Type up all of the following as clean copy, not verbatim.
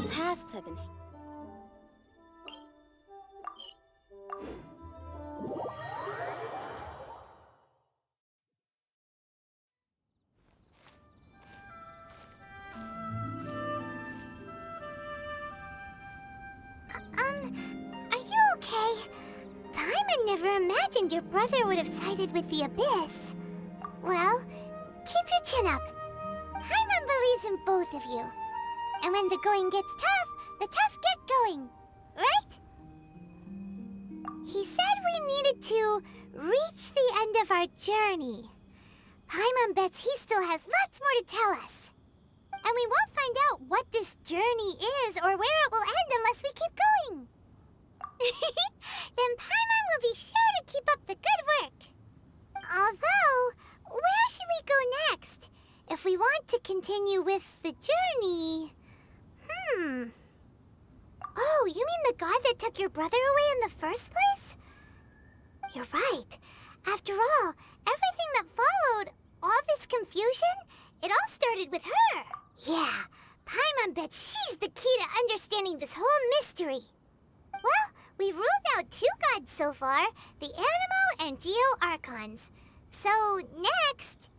Several tasks have been... Are you okay? Paimon never imagined your brother would have sided with the Abyss. Well, keep your chin up. Paimon believes in both of you. And when the going gets tough, the tough get going. Right? He said we needed to reach the end of our journey. Paimon bets he still has lots more to tell us. And we won't find out what this journey is or where it will end unless we keep going. Then Paimon will be sure to keep up the good work. Although, where should we go next? If we want to continue with the journey... Oh, you mean the god that took your brother away in the first place? You're right. After all, everything that followed, all this confusion, it all started with her. Yeah, Paimon bets she's the key to understanding this whole mystery. Well, we've ruled out 2 gods so far, the Anemo and Geo Archons. So, next...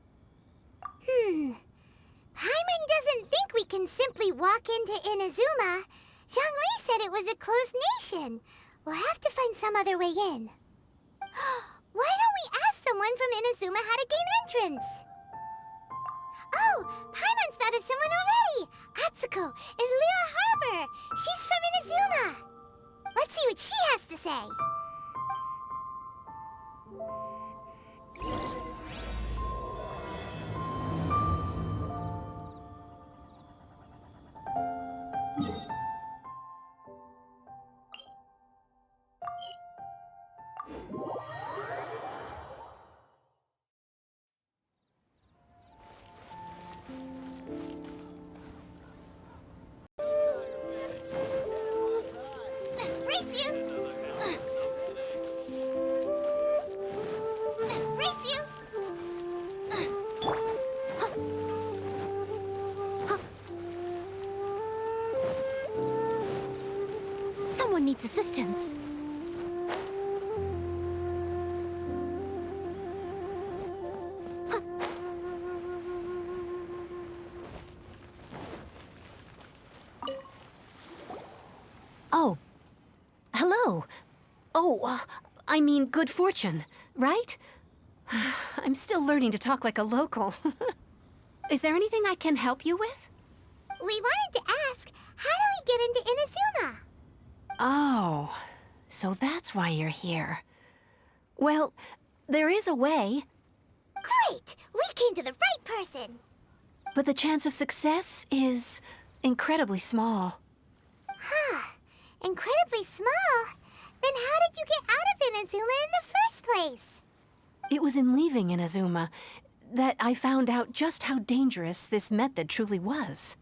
Paimon doesn't think we can simply walk into Inazuma. Zhongli said it was a closed nation. We'll have to find some other way in. Why don't we ask someone from Inazuma how to gain entrance? Oh, Paimon's thought of someone already! Atsuko in Liyue Harbor! She's from Inazuma! Let's see what she has to say! Someone needs assistance. Oh. Hello. Oh, I mean good fortune, right? I'm still learning to talk like a local. Is there anything I can help you with? We wanted to ask, how do we get into Inazuma? Oh, so that's why you're here. Well, there is a way. Great! We came to the right person! But the chance of success is incredibly small. Huh. Incredibly small? Then how did you get out of Inazuma in the first place? It was in leaving Inazuma that I found out just how dangerous this method truly was.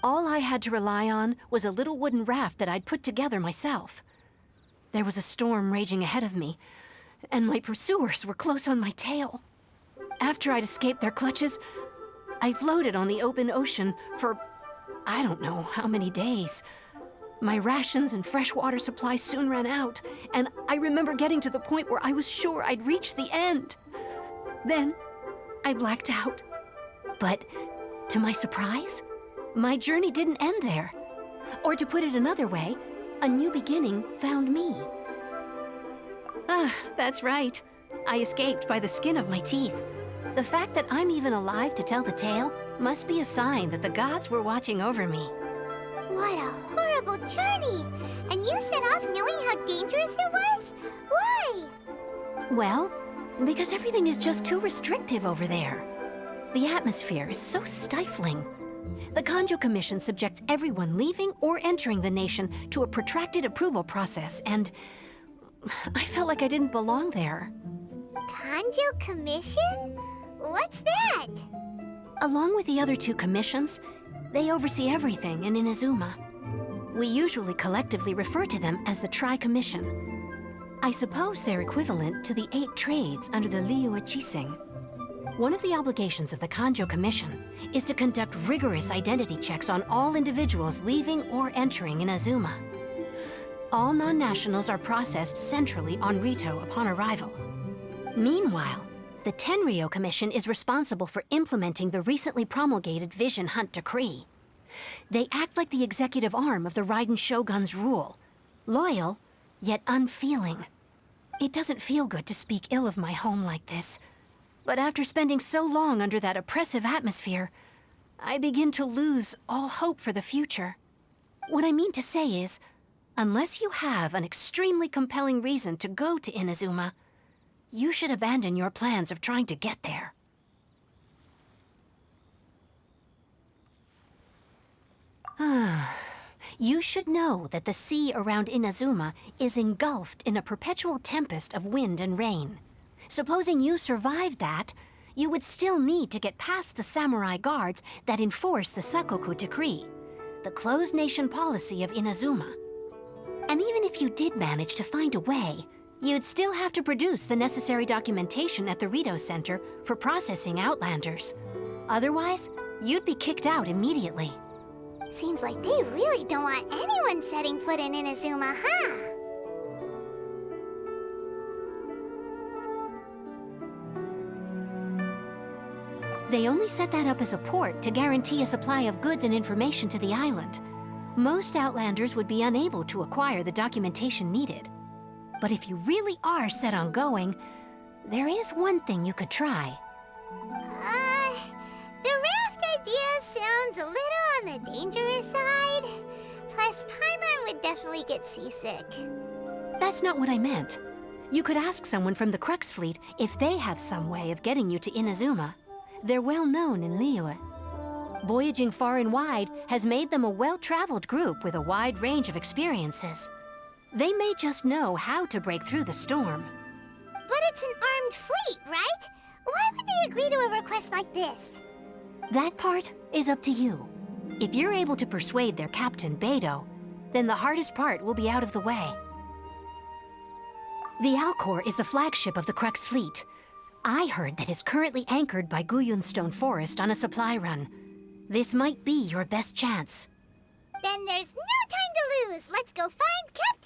All I had to rely on was a little wooden raft that I'd put together myself. There was a storm raging ahead of me, and my pursuers were close on my tail. After I'd escaped their clutches, I floated on the open ocean for I don't know how many days. My rations and freshwater supply soon ran out, and I remember getting to the point where I was sure I'd reached the end. Then, I blacked out. But, to my surprise, my journey didn't end there. Or to put it another way, a new beginning found me. Ah, that's right. I escaped by the skin of my teeth. The fact that I'm even alive to tell the tale must be a sign that the gods were watching over me. What a horrible journey! And you set off knowing how dangerous it was? Why? Well, because everything is just too restrictive over there. The atmosphere is so stifling. The Kanjo Commission subjects everyone leaving or entering the nation to a protracted approval process, and I felt like I didn't belong there. Kanjo Commission? What's that? Along with the other 2 commissions, they oversee everything in Inazuma. We usually collectively refer to them as the Tri-Commission. I suppose they're equivalent to the 8 trades under the Liyue Qixing. One of the obligations of the Kanjo Commission is to conduct rigorous identity checks on all individuals leaving or entering Inazuma. All non-nationals are processed centrally on Rito upon arrival. Meanwhile, the Tenryo Commission is responsible for implementing the recently promulgated Vision Hunt Decree. They act like the executive arm of the Raiden Shogun's rule. Loyal, yet unfeeling. It doesn't feel good to speak ill of my home like this. But after spending so long under that oppressive atmosphere, I begin to lose all hope for the future. What I mean to say is, unless you have an extremely compelling reason to go to Inazuma, you should abandon your plans of trying to get there. You should know that the sea around Inazuma is engulfed in a perpetual tempest of wind and rain. Supposing you survived that, you would still need to get past the samurai guards that enforce the Sakoku Decree, the closed nation policy of Inazuma. And even if you did manage to find a way, you'd still have to produce the necessary documentation at the Rito Center for processing Outlanders. Otherwise, you'd be kicked out immediately. Seems like they really don't want anyone setting foot in Inazuma, huh? They only set that up as a port to guarantee a supply of goods and information to the island. Most Outlanders would be unable to acquire the documentation needed. But if you really are set on going, there is one thing you could try. The raft idea sounds a little on the dangerous side. Plus, Paimon would definitely get seasick. That's not what I meant. You could ask someone from the Crux Fleet if they have some way of getting you to Inazuma. They're well known in Liyue. Voyaging far and wide has made them a well-traveled group with a wide range of experiences. They may just know how to break through the storm. But it's an armed fleet, right? Why would they agree to a request like this? That part is up to you. If you're able to persuade their captain, Beidou, then the hardest part will be out of the way. The Alcor is the flagship of the Crux Fleet. I heard that it's currently anchored by Guyunstone Forest on a supply run. This might be your best chance. Then there's no time to lose. Let's go find Captain